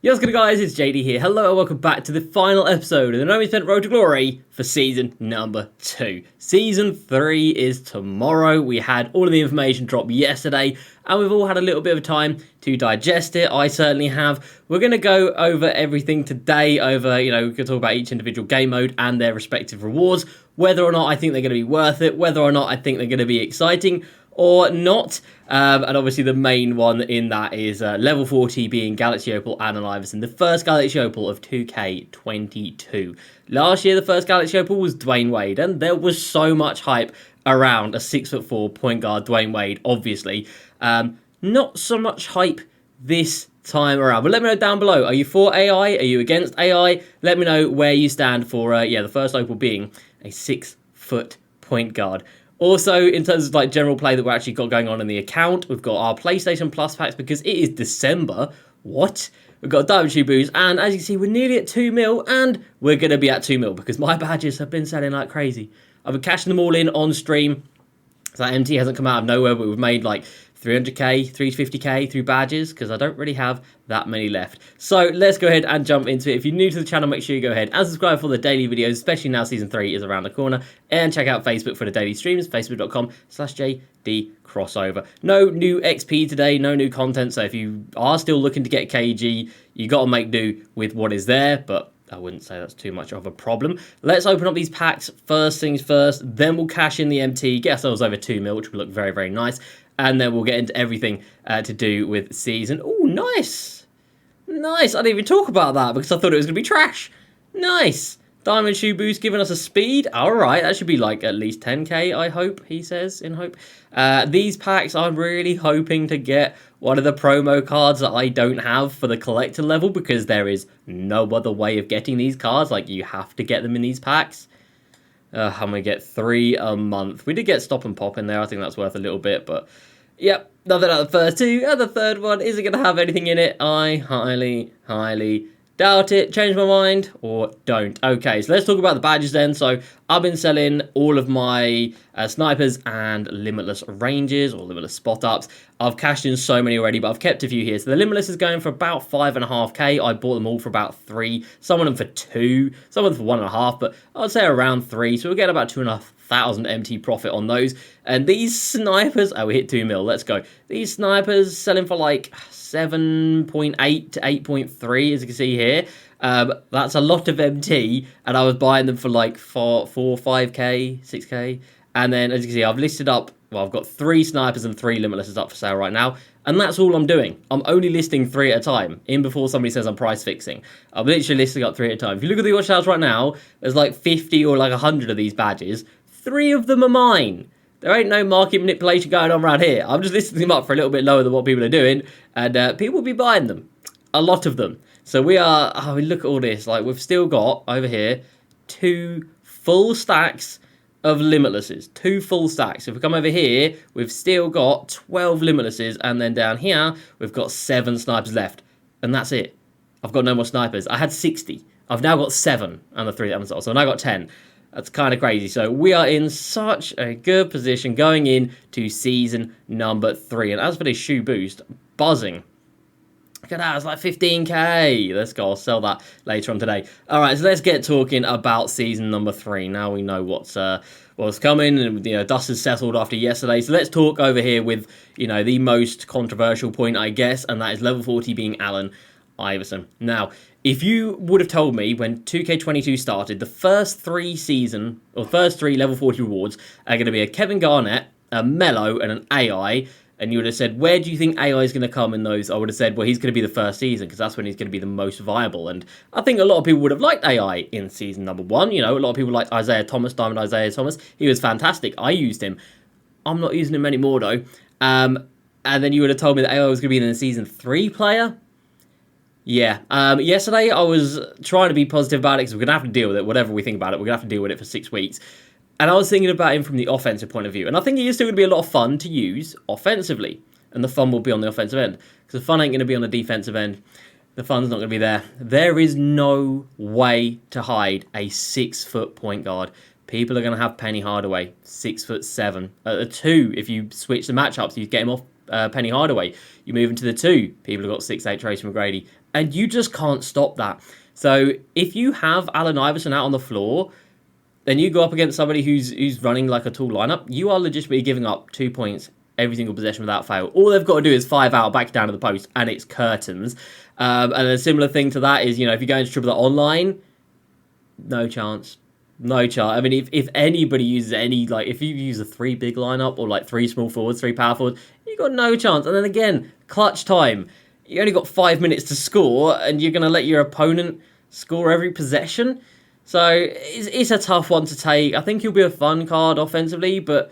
Yo, what's good guys, it's JD here. Hello and welcome back to the final episode of the No Spent Road to Glory for season number 2. Season 3 is tomorrow. We had all of the information drop yesterday and we've all had a little bit of time to digest it. I certainly have. We're going to go over everything today over, we could talk about each individual game mode and their respective rewards, whether or not I think they're going to be worth it, whether or not I think they're going to be exciting or not. And obviously the main one in that is level 40 being Galaxy Opal and an Iverson, the first Galaxy Opal of 2K22. Last year the first Galaxy Opal was Dwayne Wade, and there was so much hype around a 6'4" point guard Dwayne Wade, obviously. Not so much hype this time around, but let me know down below, are you for AI, are you against AI? Let me know where you stand for the first Opal being a 6' point guard. Also, in terms of general play that we're actually got going on in the account, we've got our PlayStation Plus packs because it is December. What? We've got Diamond Shoe Boost, and as you can see, we're nearly at 2 mil, and we're going to be at 2 mil because my badges have been selling like crazy. I've been cashing them all in on stream. So that MT hasn't come out of nowhere, but we've made like 300k, 350k through badges because I don't really have that many left. So let's go ahead and jump into it. If you're new to the channel, make sure you go ahead and subscribe for the daily videos, especially now season 3 is around the corner, and check out Facebook for the daily streams, facebook.com/JD Crossover. No new XP today, no new content, so if you are still looking to get KG, you got to make do with what is there, but I wouldn't say that's too much of a problem. Let's open up these packs first things first, then we'll cash in the MT, get ourselves over 2 mil, which will look very, very nice. And then we'll get into everything to do with season. Oh, nice. Nice. I didn't even talk about that because I thought it was going to be trash. Nice. Diamond Shoe Boost giving us a speed. All right. That should be like at least 10k, I hope, he says in hope. These packs, I'm really hoping to get one of the promo cards that I don't have for the collector level because there is no other way of getting these cards. Like, you have to get them in these packs. I'm going to get 3 a month. We did get Stop and Pop in there. I think that's worth a little bit, but yep, nothing out of the first 2. And the third one, is it going to have anything in it? I highly, highly doubt it. Change my mind or don't. Okay, so let's talk about the badges then. So I've been selling all of my snipers and limitless ranges or limitless spot ups. I've cashed in so many already, but I've kept a few here. So the limitless is going for about 5.5k. I bought them all for about 3. Some of them for 2, some of them for 1.5, but I'd say around 3. So we'll get about 2,500 MT profit on those. And these snipers, oh, we hit 2 mil. Let's go. These snipers selling for like 7.8 to 8.3, as you can see here. That's a lot of MT, and I was buying them for like 4, 5k, 6k. And then, as you can see, I've listed up, well, I've got 3 snipers and 3 limitlesses up for sale right now. And that's all I'm doing. I'm only listing 3 at a time, in before somebody says I'm price fixing. I'm literally listing up 3 at a time. If you look at the watch hours right now, there's like 50 or like 100 of these badges. 3 of them are mine. There ain't no market manipulation going on around here. I'm just listing them up for a little bit lower than what people are doing, and people will be buying them. A lot of them. So we are, look at all this. Like, we've still got, over here, 2 full stacks of limitlesses. 2 full stacks. If we come over here, we've still got 12 limitlesses, and then down here, we've got 7 snipers left. And that's it. I've got no more snipers. I had 60. I've now got 7, and the 3 that I haven't sold. So I've now got 10. That's kind of crazy. So we are in such a good position going into season number 3. And as for this shoe boost, buzzing. Look at that, it's like 15k. Let's go, I'll sell that later on today. All right, so let's get talking about season number 3. Now we know what's coming, and dust has settled after yesterday. So let's talk over here with, the most controversial point, I guess, and that is level 40 being Allen Iverson. Now, if you would have told me when 2K22 started, the first 3 level 40 rewards are going to be a Kevin Garnett, a Melo, and an AI, and you would have said, where do you think AI is going to come in those? I would have said, well, he's going to be the first season because that's when he's going to be the most viable. And I think a lot of people would have liked AI in season number 1. A lot of people liked Isaiah Thomas, Diamond Isaiah Thomas. He was fantastic. I used him. I'm not using him anymore, though. And then you would have told me that AI was going to be in the season 3 player. Yeah, yesterday I was trying to be positive about it because we're going to have to deal with it. Whatever we think about it, we're going to have to deal with it for 6 weeks. And I was thinking about him from the offensive point of view. And I think he is still going to be a lot of fun to use offensively. And the fun will be on the offensive end. Because the fun ain't going to be on the defensive end. The fun's not going to be there. There is no way to hide a 6' point guard. People are going to have Penny Hardaway, 6'7". At a 2, if you switch the matchups, you get him off Penny Hardaway. You move into the 2. People have got 6'8" Tracy McGrady. and you just can't stop that. So if you have Allen Iverson out on the floor, then you go up against somebody who's running like a tall lineup, you are legitimately giving up 2 points every single possession without fail. All they've got to do is 5 out, back down to the post, and it's curtains. And a similar thing to that is, if you go into triple that online, no chance. No chance. I mean, if anybody uses any, like, if you use a 3 big lineup or like 3 small forwards, 3 power forwards, you got no chance. And then again, clutch time. You only got 5 minutes to score, and you're going to let your opponent score every possession. So it's a tough one to take. I think he'll be a fun card offensively, but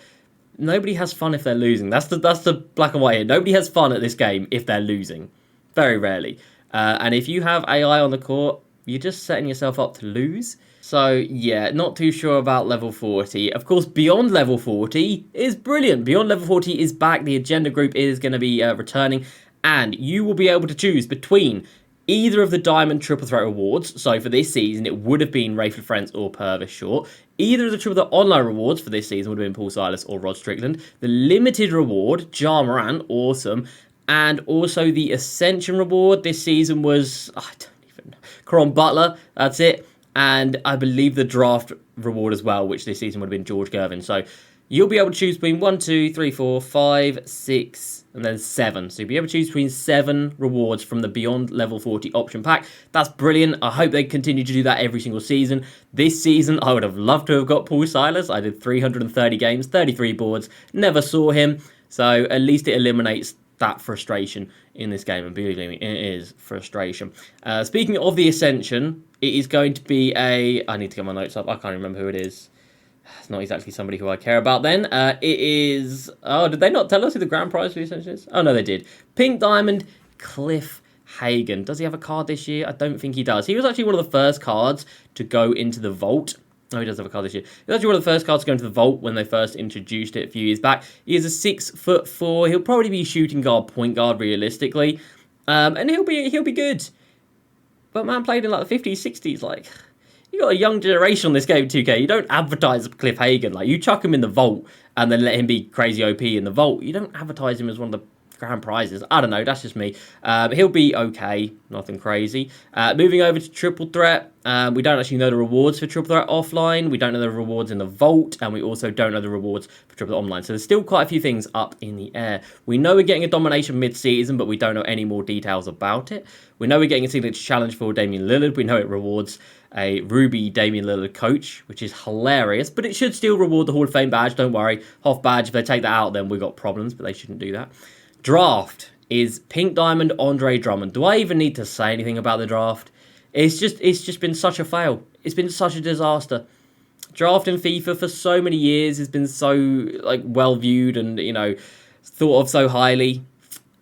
nobody has fun if they're losing. That's the black and white here. Nobody has fun at this game if they're losing. Very rarely. And if you have AI on the court, you're just setting yourself up to lose. So, yeah, not too sure about level 40. Of course, Beyond level 40 is brilliant. Beyond level 40 is back. The agenda group is going to be returning. And you will be able to choose between either of the Diamond Triple Threat rewards. So, for this season, it would have been Rafe Friends or Purvis Short. Either of the Triple Threat Online rewards for this season would have been Paul Silas or Rod Strickland. The Limited reward, Ja Morant, awesome. And also the Ascension reward this season was, I don't even know, Caron Butler, that's it. And I believe the draft reward as well, which this season would have been George Gervin. So you'll be able to choose between 1, 2, 3, 4, 5, 6, and then 7. So you'll be able to choose between 7 rewards from the Beyond Level 40 option pack. That's brilliant. I hope they continue to do that every single season. This season, I would have loved to have got Paul Silas. I did 330 games, 33 boards, never saw him. So at least it eliminates that frustration in this game, and believe me, it is frustration. Speaking of the Ascension, it is going to be I need to get my notes up. I can't remember who it is. It's not exactly somebody who I care about then. It is... Oh, did they not tell us who the grand prize for the Ascension is? Oh, no, they did. Pink Diamond, Cliff Hagan. Does he have a card this year? I don't think he does. He was actually one of the first cards to go into the vault. Oh, he does have a card this year. He was actually one of the first cards to go into the vault when they first introduced it a few years back. He is a 6'4". He'll probably be shooting guard, point guard, realistically, and he'll be good. But man, played in like the 50s, 60s. Like, you got a young generation on this game, 2K. You don't advertise Cliff Hagan. Like, you chuck him in the vault and then let him be crazy OP in the vault. You don't advertise him as one of the grand prizes. I don't know, that's just me. He'll be okay, nothing crazy. Moving over to Triple Threat, we don't actually know the rewards for Triple Threat offline, we don't know the rewards in the vault, and we also don't know the rewards for Triple Threat online, so there's still quite a few things up in the air. We know we're getting a domination mid-season, but we don't know any more details about it. We know we're getting a signature challenge for Damian Lillard. We know it rewards a Ruby Damian Lillard coach, which is hilarious, but it should still reward the Hall of Fame badge, don't worry. Hoff badge, if they take that out, then we've got problems, but they shouldn't do that. Draft is Pink Diamond Andre Drummond. Do I even need to say anything about the draft? It's just been such a fail. It's been such a disaster. Draft in FIFA for so many years has been so well viewed and thought of so highly,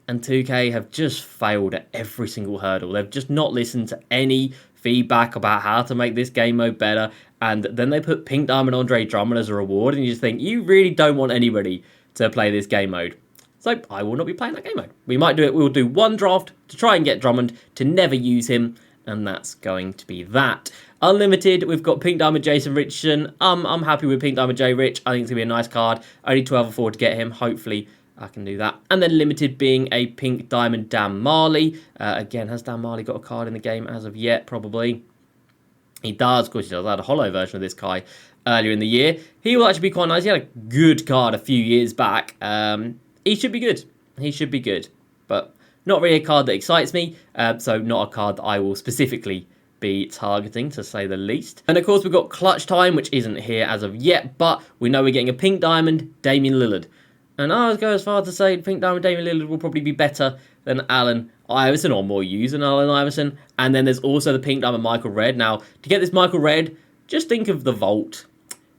and 2K have just failed at every single hurdle. They've just not listened to any feedback about how to make this game mode better, and then they put Pink Diamond Andre Drummond as a reward, and you just think you really don't want anybody to play this game mode. So I will not be playing that game mode. We might do it. We'll do one draft to try and get Drummond, to never use him, and that's going to be that. Unlimited, we've got Pink Diamond Jason Richardson. I'm happy with Pink Diamond J Rich. I think it's going to be a nice card. Only 12 or to get him. Hopefully I can do that. And then Limited being a Pink Diamond Dan Marley. Again, has Dan Marley got a card in the game as of yet? Probably. He does. Of course, he does. I had a holo version of this guy earlier in the year. He will actually be quite nice. He had a good card a few years back. He should be good. He should be good. But not really a card that excites me. So not a card that I will specifically be targeting, to say the least. And of course, we've got Clutch Time, which isn't here as of yet. But we know we're getting a Pink Diamond Damian Lillard. And I would go as far to say Pink Diamond Damian Lillard will probably be better than Allen Iverson, or more used than Allen Iverson. And then there's also the Pink Diamond Michael Redd. Now, to get this Michael Redd, just think of the vault.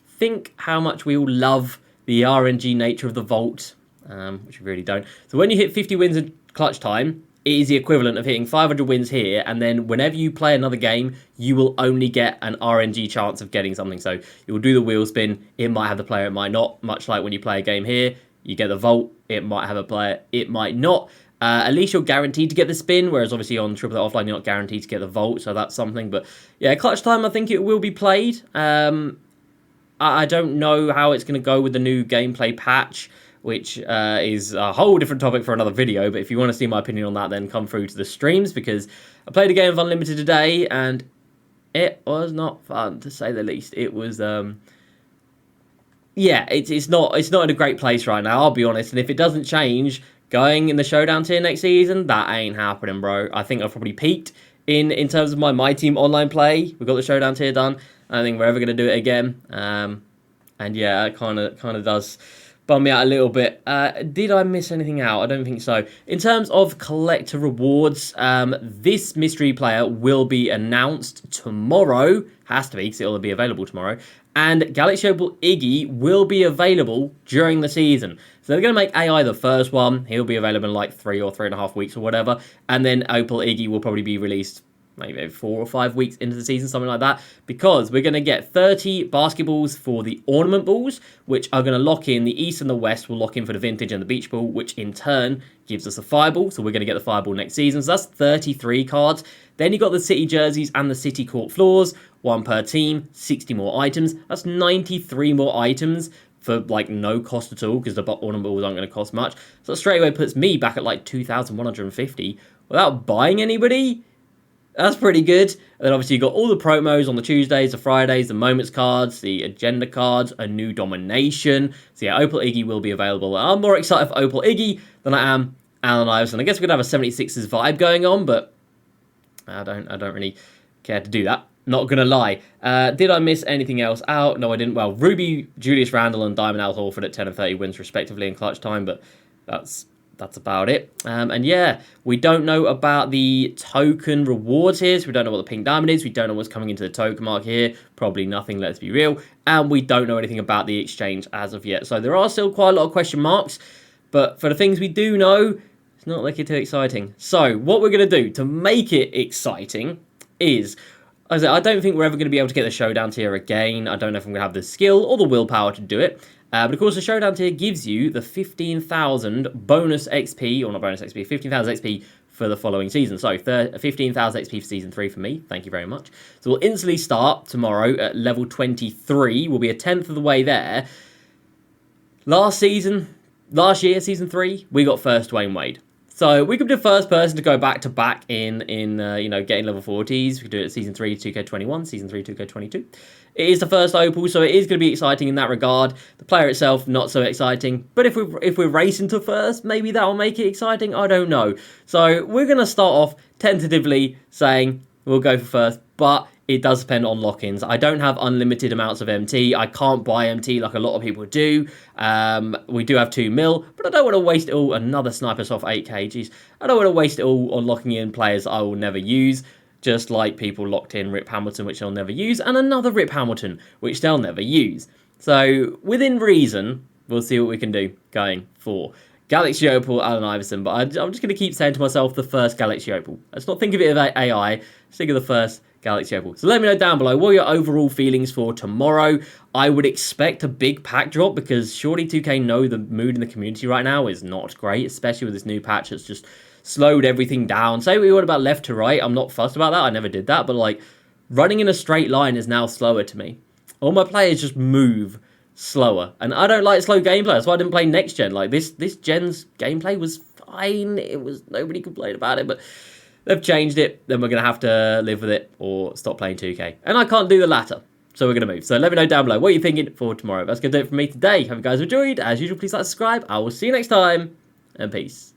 Think how much we all love the RNG nature of the vault. Which we really don't. So when you hit 50 wins in Clutch Time, it is the equivalent of hitting 500 wins here, and then whenever you play another game, you will only get an RNG chance of getting something. So you'll do the wheel spin, it might have the player, it might not, much like when you play a game here, you get the vault, it might have a player, it might not. At least you're guaranteed to get the spin, whereas obviously on Triple Threat Offline, you're not guaranteed to get the vault, so that's something. But yeah, Clutch Time, I think it will be played. I don't know how it's going to go with the new gameplay patch, which is a whole different topic for another video. But if you want to see my opinion on that, then come through to the streams, because I played a game of Unlimited today, and it was not fun, to say the least. It was, yeah, it's not in a great place right now, I'll be honest. And if it doesn't change going in the Showdown tier next season, that ain't happening, bro. I think I've probably peaked in terms of my team online play. We've got the Showdown tier done. I don't think we're ever going to do it again. And yeah, it kind of does bum me out a little bit. Did I miss anything out? I don't think so. In terms of collector rewards, this mystery player will be announced tomorrow. Has to be, because it'll be available tomorrow. And Galaxy Opal Iggy will be available during the season. So they're going to make AI the first one. He'll be available in like 3 or 3.5 weeks or whatever. And then Opal Iggy will probably be released maybe 4 or 5 weeks into the season, something like that. Because we're going to get 30 basketballs for the ornament balls, which are going to lock in. The East and the West will lock in for the vintage and the beach ball, which in turn gives us a fireball. So we're going to get the fireball next season. So that's 33 cards. Then you got the city jerseys and the city court floors. 1 per team, 60 more items. That's 93 more items for like no cost at all, because the ornament balls aren't going to cost much. So that straight away puts me back at like 2,150 without buying anybody. That's pretty good. And then obviously you got all the promos on the Tuesdays, the Fridays, the moments cards, the agenda cards, a new domination. So yeah, Opal Iggy will be available. I'm more excited for Opal Iggy than I am Allen Iverson. I guess we're gonna have a 76ers vibe going on, but I don't really care to do that. Not gonna lie. Did I miss anything else out? No, I didn't. Well, Ruby, Julius Randle, and Diamond Al Horford at 10 and 30 wins respectively in clutch time, but that's about it. And yeah, we don't know about the token rewards here, so we don't know what the pink diamond is. We don't know what's coming into the token mark here. Probably nothing, let's be real. And we don't know anything about the exchange as of yet. So there are still quite a lot of question marks, but for the things we do know, it's not looking too exciting. So what we're going to do to make it exciting is, as I don't think we're ever going to be able to get the Showdown tier again. I don't know if I'm going to have the skill or the willpower to do it. But of course, the Showdown tier gives you the 15,000 bonus XP, or not bonus XP, 15,000 XP for the following season. So 15,000 XP for Season 3 for me. Thank you very much. So we'll instantly start tomorrow at level 23. We'll be a 10th of the way there. Last year, Season 3, we got first Dwayne Wade. So we could be the first person to go back-to-back in getting level 40s. We could do it at Season 3, 2K21, Season 3, 2K22. It is the first Opal, so it is going to be exciting in that regard. The player itself, not so exciting. But if we're racing to first, maybe that will make it exciting. I don't know. So we're going to start off tentatively saying we'll go for first, but it does depend on lock-ins. I don't have unlimited amounts of MT. I can't buy MT like a lot of people do. We do have 2 mil, but I don't want to waste it all. Another Sniper Soft 8k. Jeez. I don't want to waste it all on locking in players I will never use. Just like people locked in Rip Hamilton, which they'll never use, and another Rip Hamilton, which they'll never use. So, within reason, we'll see what we can do going for Galaxy Opal, Allen Iverson. But I'm just going to keep saying to myself, the first Galaxy Opal. Let's not think of it as AI. Let's think of the first Galaxy Opal. So let me know down below, what are your overall feelings for tomorrow? I would expect a big pack drop, because surely 2K know the mood in the community right now is not great, especially with this new patch that's just slowed everything down. Say what you want about left to right, I'm not fussed about that, I never did that, but like, running in a straight line is now slower to me. All my players just move slower, and I don't like slow gameplay. That's why I didn't play next gen. Like, this gen's gameplay was fine, nobody complained about it, but they've changed it, then we're going to have to live with it or stop playing 2K. And I can't do the latter, so we're going to move. So let me know down below what you're thinking for tomorrow. That's going to do it for me today. Hope you guys enjoyed. As usual, please like, subscribe. I will see you next time, and peace.